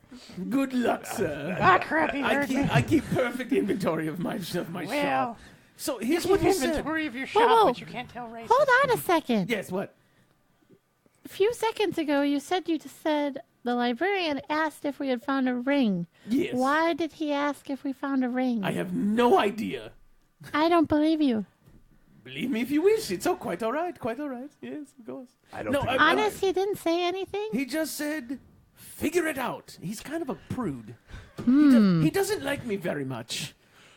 Good luck, sir. Crap, he heard me. I keep perfect inventory of my shop. Well, So you here's keep what he said. inventory of your Whoa, shop, whoa. but you can't tell races. Hold on a second. Yes, what? A few seconds ago, you said the librarian asked if we had found a ring. Yes. Why did he ask if we found a ring? I have no idea. I don't believe you. Believe me if you wish. It's quite all right. Quite all right. Yes, of course. I don't No, think Honest, he didn't say anything? He just said, figure it out. He's kind of a prude. He doesn't like me very much.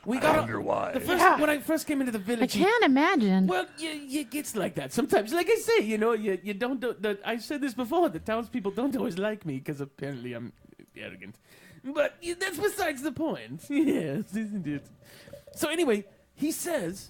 I wonder why. When I first came into the I village, can't imagine. well, it gets like that sometimes. Like I say, you don't. I've said this before. The townspeople don't always like me because apparently I'm arrogant. But that's besides the point. Yes, isn't it? So anyway, he says.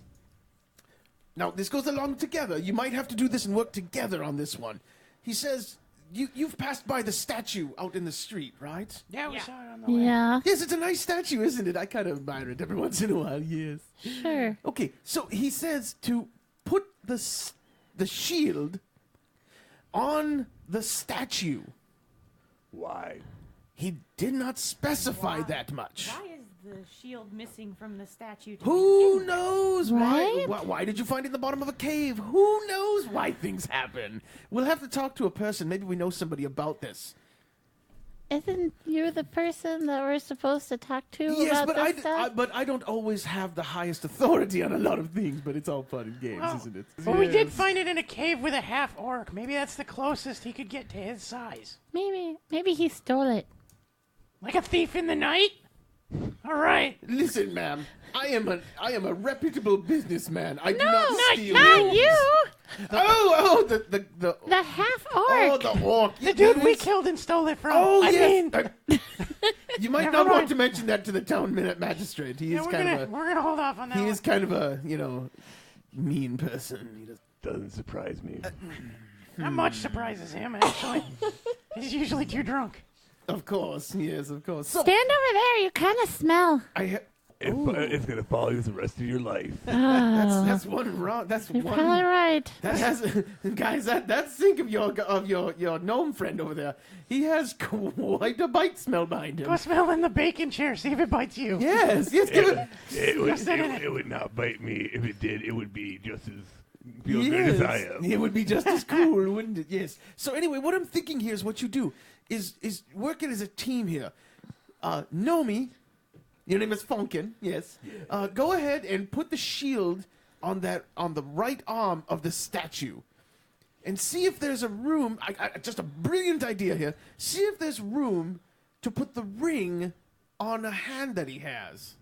Now this goes along together. You might have to do this and work together on this one. He says. You've passed by the statue out in the street, right? Yeah, we saw it on the way. Yeah, Yes, it's a nice statue, isn't it? I kind of admire it every once in a while, yes. sure. Okay, so he says to put the shield on the statue. Why? He did not specify that much. Why is the shield missing from the statue? To Who begin with? knows? Right? Why did you find it in the bottom of a cave? Who knows why things happen? We'll have to talk to a person. Maybe we know somebody about this. Isn't you the person that we're supposed to talk to Yes, about this stuff? but I don't always have the highest authority on a lot of things, but it's all fun and games, Well, isn't it? Well, we did find it in a cave with a half orc. Maybe that's the closest he could get to his size. Maybe he stole it. Like a thief in the night? All right. Listen, ma'am, I am a reputable businessman. I do not steal. Not you! The half oh, orc! the orc. The dude we killed and stole it from. Oh, I yes. mean, You might Never not want mind. to mention that to the town magistrate. He yeah, is we're kind gonna hold off on that. he one. is kind of a mean person. He does. Doesn't surprise me. Not much surprises him, actually. He's usually too drunk. Of course, yes, of course. So Stand over there, you kind of smell. It's gonna follow you the rest of your life. that's one wrong. That's You're one. probably right. That has, guys. That sink of your gnome friend over there. He has quite a bite smell behind him. Go smell in the bacon chair, see if it bites you. Yes, give it. It would not bite me. If it did, it would be just as feel good as I am. It would be just as cool, wouldn't it? Yes. So anyway, what I'm thinking here is what you do is working as a team here. Nomi, your name is Funkin, yes. Go ahead and put the shield on the right arm of the statue, and see if there's a room. Just a brilliant idea here. See if there's room to put the ring on a hand that he has.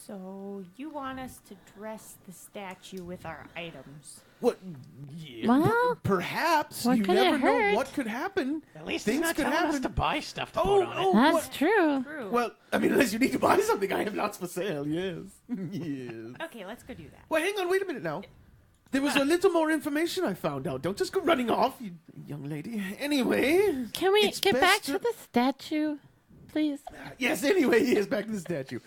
So you want us to dress the statue with our items? What? Yeah, Well, perhaps what you could it never know hurt? what could happen. At least Things he's not could telling us happen. to buy stuff to Oh, put on it. oh, That's what? true. True. Well, I mean, unless you need to buy something, I have lots for sale. Yes, yes. Okay, let's go do that. Well, hang on, wait a minute now. There was a little more information I found out. Don't just go running off, you young lady. Anyway, Can we it's get back best to the statue, please? Yes. Anyway, yes, back to the statue.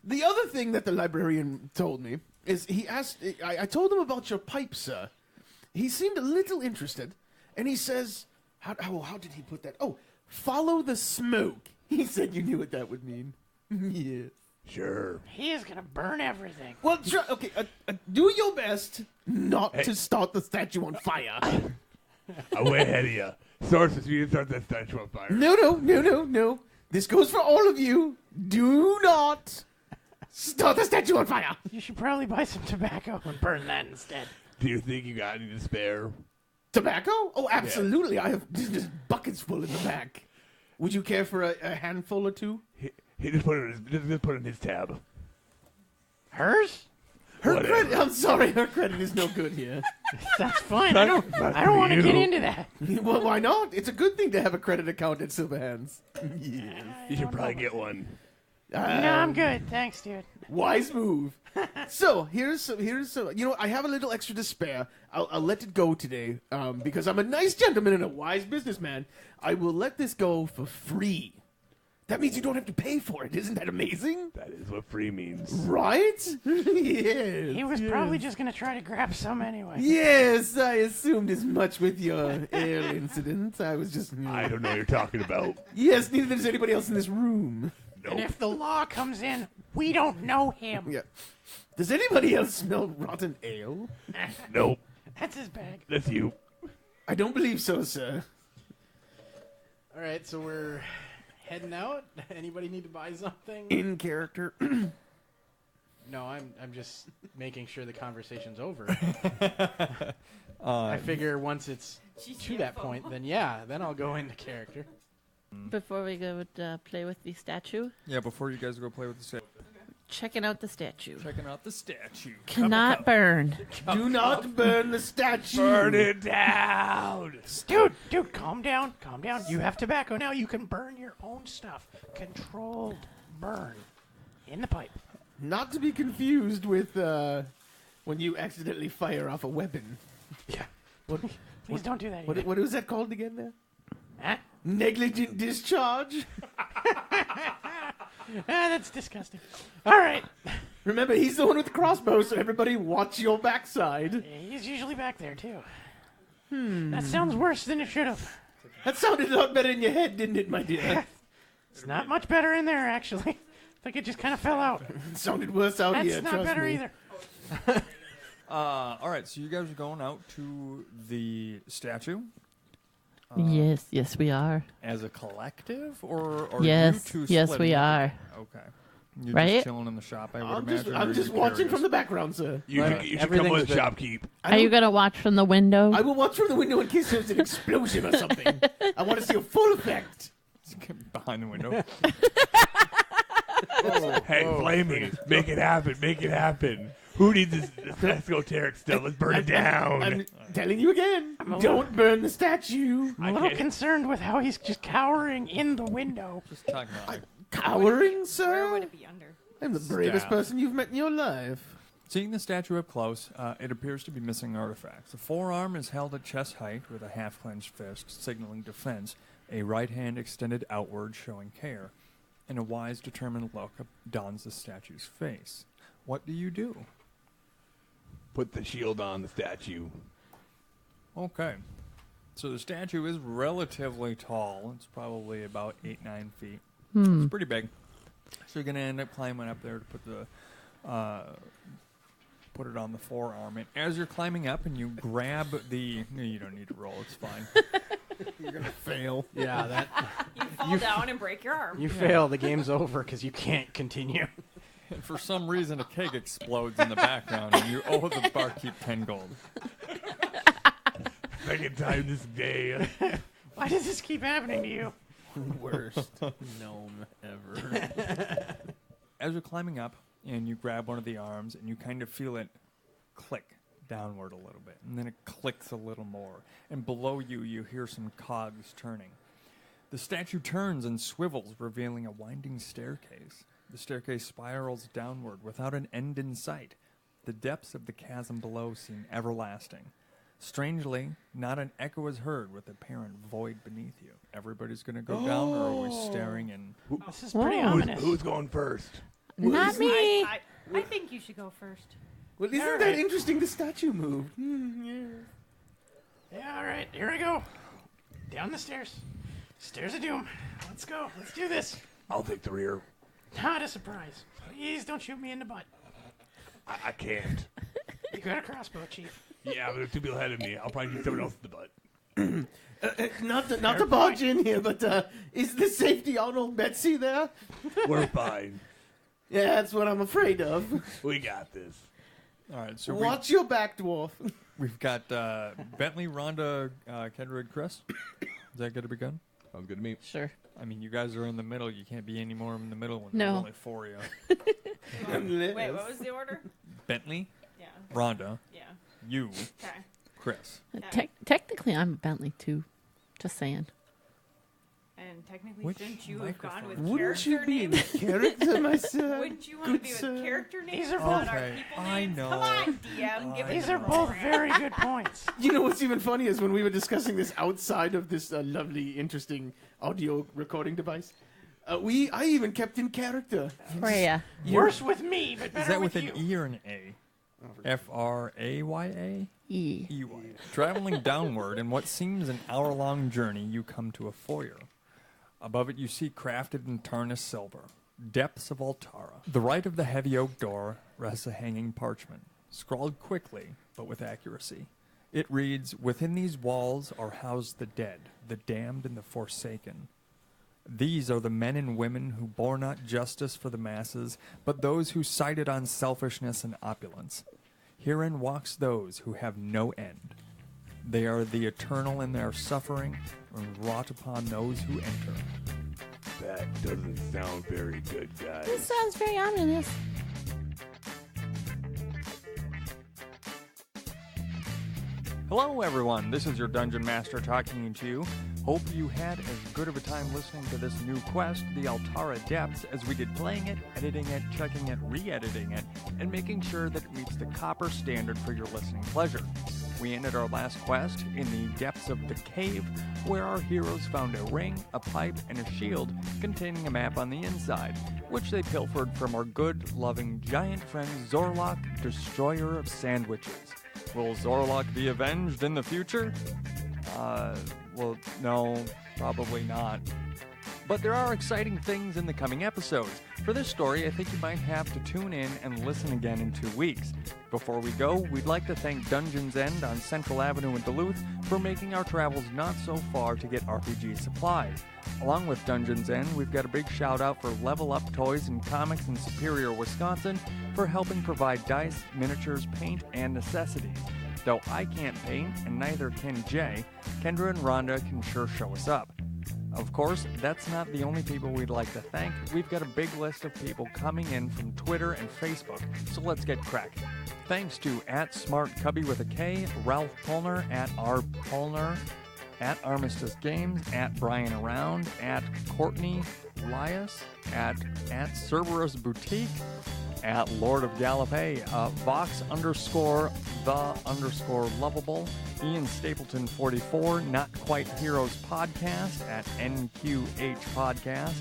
The other thing that the librarian told me is he asked. I told him about your pipe, sir. He seemed a little interested, and he says, "How did he put that? Oh, follow the smoke." He said you knew what that would mean. Yes. Sure. He is gonna burn everything. Well, okay. Do your best not to start the statue on fire. I'm way ahead of you. Sources, you didn't start that statue on fire. No. This goes for all of you. Do not start the statue on fire. You should probably buy some tobacco and burn that instead. Do you think you got any to spare? Tobacco? Oh, absolutely. I have just buckets full in the back. Would you care for a handful or two? He just put it in his tab. Hers? Her Whatever. credit. I'm sorry, her credit is no good here. That's fine. I don't want to get into that. Well, why not? It's a good thing to have a credit account at Silverhands. Yeah. You should probably get one. No, I'm good. Thanks, dude. Wise move. So here's some. I have a little extra to spare. I'll let it go today because I'm a nice gentleman and a wise businessman. I will let this go for free. That means you don't have to pay for it. Isn't that amazing? That is what free means. Right? Yes. He was probably just going to try to grab some anyway. Yes, I assumed as much with your ale incident. I was just. I don't know what you're talking about. Yes, neither does anybody else in this room. And if the law comes in, we don't know him. Yeah. Does anybody else smell rotten ale? Nope. That's his bag. That's you. I don't believe so, sir. All right, so we're heading out. Anybody need to buy something? In character. No, I'm just making sure the conversation's over. I figure once it's to that point, then I'll go into character. Before we go play with the statue, Yeah, before you guys go play with the statue. checking out the statue. Checking out the statue. Cannot burn. Do not burn the statue. Burn it down. Dude, calm down. Calm down. You have tobacco now. You can burn your own stuff. Controlled burn. In the pipe. Not to be confused with when you accidentally fire off a weapon. Yeah. What, Please don't do that. what was that called again there? Huh? Negligent discharge? That's disgusting. All right. Remember, he's the one with the crossbow, so everybody watch your backside. He's usually back there, too. That sounds worse than it should have. That sounded a lot better in your head, didn't it, my dear? It's not much better in there, actually. I think it just kind of fell out. It sounded worse out here, That's not trust better me. either. All right, so you guys are going out to the statue Yes, we are. as a collective, or Yes, you two yes, splitting we up? are. Okay. You're Right? just chilling in the shop, I would imagine. I'm or just you're watching curious? from the background, sir. You should come with shopkeep. Are you going to watch from the window? I will watch from the window in case there's an explosion or something. I want to see a full effect. Behind the window. Hey, flaming. Make it happen. Make it happen. Who needs this esoteric stuff? Let's burn it down. I'm telling you again, don't burn the statue. I'm a little concerned with how he's just cowering in the window. Just talking about Cowering, Where sir? would it be under? I'm the bravest person you've met in your life. Seeing the statue up close, it appears to be missing artifacts. The forearm is held at chest height with a half-clenched fist, signaling defense, a right hand extended outward showing care, and a wise, determined look adorns the statue's face. What do you do? Put the shield on the statue. Okay. So the statue is relatively tall. It's probably about 8-9 feet. It's pretty big. So you're going to end up climbing up there to put it on the forearm. And as you're climbing up and you grab the... No, you don't need to roll. It's fine. You're going to fail. Yeah, that You fall down and break your arm. you fail. The game's over because you can't continue. And for some reason, a keg explodes in the background, and you owe the barkeep 10 gold. Second time this day. Why does this keep happening to you? Worst gnome ever. As you're climbing up, and you grab one of the arms, and you kind of feel it click downward a little bit, and then it clicks a little more. And below you, you hear some cogs turning. The statue turns and swivels, revealing a winding staircase. The staircase spirals downward without an end in sight. The depths of the chasm below seem everlasting. Strangely, not an echo is heard with apparent void beneath you. Everybody's going to go down, or are we staring in? This is pretty Whoa. ominous. Who's going first? Not me. I think you should go first. Well, isn't that interesting? The statue moved. Yeah, all right. Here I go. Down the stairs. Stairs of doom. Let's go. Let's do this. I'll take the rear. Not a surprise. Please don't shoot me in the butt. I can't. You got a crossbow, Chief. Yeah, but there's two people ahead of me. I'll probably shoot someone else in the butt. Not to barge in here, but is the safety on old Betsy there? We're fine. Yeah, that's what I'm afraid of. We got this. All right, so Watch your back, dwarf. we've got Bentley, Rhonda, Kendra, and Chris. Is that good to be good? Sounds good to me. Sure. I mean, you guys are in the middle. You can't be any more in the middle when No. there's only 4 of you. Wait, what was the order? Bentley, Yeah. Rhonda, Yeah. you, Okay. Chris. Technically, I'm a Bentley too. Just saying. And technically, Which shouldn't you have gone with Wouldn't you character be names? the character, my son? Wouldn't you want to be with character names? These are not both- our Okay, people I names? know. Come on, DM. Give I it These to are the both program. very good points. You know what's even funny is when we were discussing this outside of this lovely, interesting audio recording device. I even kept in character. Freya. Worse with me, but better Is that with you. an E or an A? Fraya? E. EY. Traveling downward in what seems an hour-long journey, you come to a foyer. Above it, you see crafted in tarnished silver. Depths of Altara. The right of the heavy oak door rests a hanging parchment, scrawled quickly, but with accuracy. It reads, "Within these walls are housed the dead, the damned, and the forsaken. These are the men and women who bore not justice for the masses, but those who sighted on selfishness and opulence. Herein walks those who have no end. They are the eternal in their suffering, and wrought upon those who enter." That doesn't sound very good, This guys. sounds very ominous. Hello, everyone. This is your Dungeon Master talking to you. Hope you had as good of a time listening to this new quest, the Altara Depths, as we did playing it, editing it, checking it, re-editing it, and making sure that it meets the copper standard for your listening pleasure. We ended our last quest in the depths of the cave, where our heroes found a ring, a pipe, and a shield containing a map on the inside, which they pilfered from our good, loving, giant friend Zorlok, destroyer of sandwiches. Will Zorlok be avenged in the future? Well, no, probably not. But there are exciting things in the coming episodes. For this story, I think you might have to tune in and listen again in 2 weeks. Before we go, we'd like to thank Dungeon's End on Central Avenue in Duluth for making our travels not so far to get RPG supplies. Along with Dungeon's End, we've got a big shout out for Level Up Toys and Comics in Superior, Wisconsin for helping provide dice, miniatures, paint, and necessities. Though I can't paint, and neither can Jay, Kendra and Rhonda can sure show us up. Of course, that's not the only people we'd like to thank. We've got a big list of people coming in from Twitter and Facebook, so let's get cracking. Thanks to @SmartCubby with a K, Ralph Polner, @RPolner, @Armistice Games, @Brian Around, @Courtney Lias, @Cerberus Boutique, @Lord of Gallopay, Vox_the_lovable, Ian Stapleton 44, Not Quite Heroes Podcast, @NQH Podcast,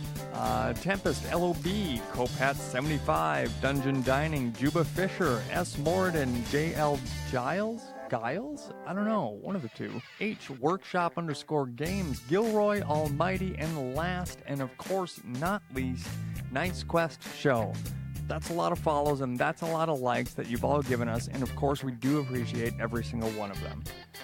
Tempest LOB, Copat 75, Dungeon Dining, Juba Fisher, S. Morden, JL Giles? I don't know, one of the two. H Workshop_Games, Gilroy Almighty, and last, and of course not least, Nice Quest Show. That's a lot of follows and that's a lot of likes that you've all given us, and of course we do appreciate every single one of them.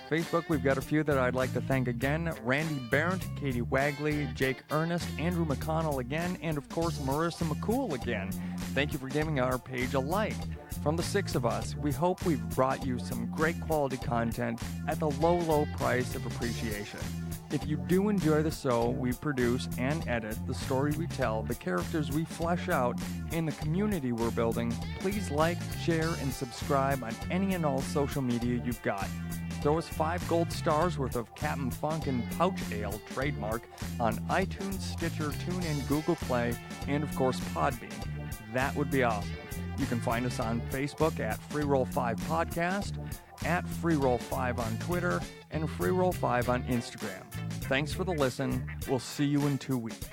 Facebook, we've got a few that I'd like to thank again. Randy Barrett, Katie Wagley, Jake Ernest, Andrew McConnell again, and of course Marissa McCool again. Thank you for giving our page a like. From the 6 of us, we hope we've brought you some great quality content at the low price of appreciation. If you do enjoy the show we produce and edit, the story we tell, the characters we flesh out, and the community we're building, please like, share, and subscribe on any and all social media you've got. Throw us 5 gold stars worth of Captain Funk and Pouch Ale trademark on iTunes, Stitcher, TuneIn, Google Play, and of course Podbean. That would be awesome. You can find us on Facebook at FreeRoll5 Podcast, at FreeRoll5 on Twitter, and FreeRoll5 on Instagram. Thanks for the listen. We'll see you in 2 weeks.